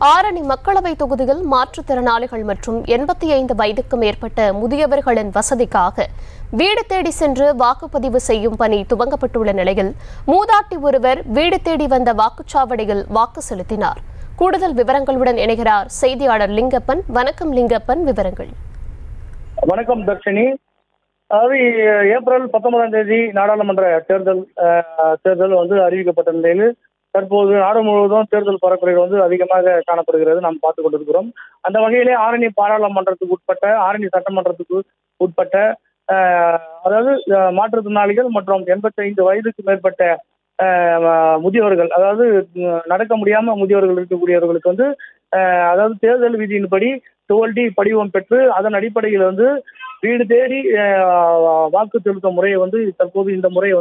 ஆரணி மக்களவை தொகுதியில் மாற்றுத்திறனாளிகள் மற்றும் 85 வயதுக்கு மேற்பட்ட முதியவர்களின் வசதிக்காக வீடு தேடி சென்று வாக்குப்பதிவு செய்யும் பணி துவங்கப்பட்டுள்ள நிலையில் மூதாட்டி ஒருவர் வீடு தேடி வந்த வாக்குச்சாவடியில் வாக்கு செலுத்தினார். கூடுதல் விவரங்களுடன் இணைகிறார் செய்தியாளர் லிங்கப்பன். வணக்கம் லிங்கப்பன், விவரங்கள். வணக்கம் தர்ஷினி. அதாவது ஏப்ரல் 19ஆம் தேதி நாடாளுமன்ற தேர்தல் அறிவிக்கப்பட்ட நிலையில் தற்போது நாடு முழுவதும் தேர்தல் பரப்புரை அதிகமாக காணப்படுகிறது. நாம் பார்த்துக் கொண்டிருக்கிறோம். அந்த வகையிலே ஆரணி பாராளுமன்றத்துக்கு உட்பட்ட, ஆரணி சட்டமன்றத்துக்கு உட்பட்ட அதாவது மாற்றுத்திறனாளிகள் மற்றும் 85 வயதுக்கு மேற்பட்ட முதியவர்கள், அதாவது நடக்க முடியாம முதியவர்கள் இருக்கக்கூடியவர்களுக்கு அதாவது தேர்தல் விதியின்படி 12D படிவம் பெற்று அதன் அடிப்படையில் வீடு தேடி வாக்கு செலுத்தும் முறையை தற்போது இந்த முறையை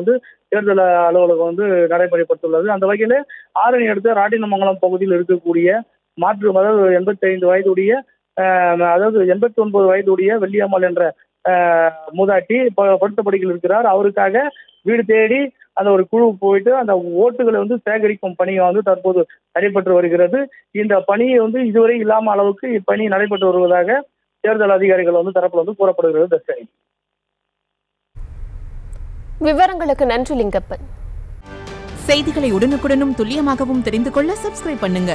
தேர்தல் அலுவலகம் நடைமுறைப்படுத்தியுள்ளது. அந்த வகையில் ஆரணி அடுத்த ராட்டினமங்கலம் பகுதியில் இருக்கக்கூடிய அதாவது 85 வயதுடைய அதாவது 89 வயதுடைய வெள்ளியம்மாள் என்ற மூதாட்டி படுத்தபடியில் இருக்கிறார். அவருக்காக வீடு தேடி அந்த ஒரு குழு போயிட்டு அந்த ஓட்டுகளை சேகரிக்கும் பணியை தற்போது நடைபெற்று வருகிறது. இந்த பணியை இதுவரை இல்லாம அளவுக்கு இப்பணி நடைபெற்று வருவதாக தேர்தல் அதிகாரிகள் தரப்புல கூறப்படுகிறது. தர்ஷினி, விவரங்களுக்கு நன்றி லிங்கப்பன். செய்திகளை உடனுக்குடனும் துல்லியமாகவும் தெரிந்து கொள்ள சப்ஸ்கிரைப் பண்ணுங்க.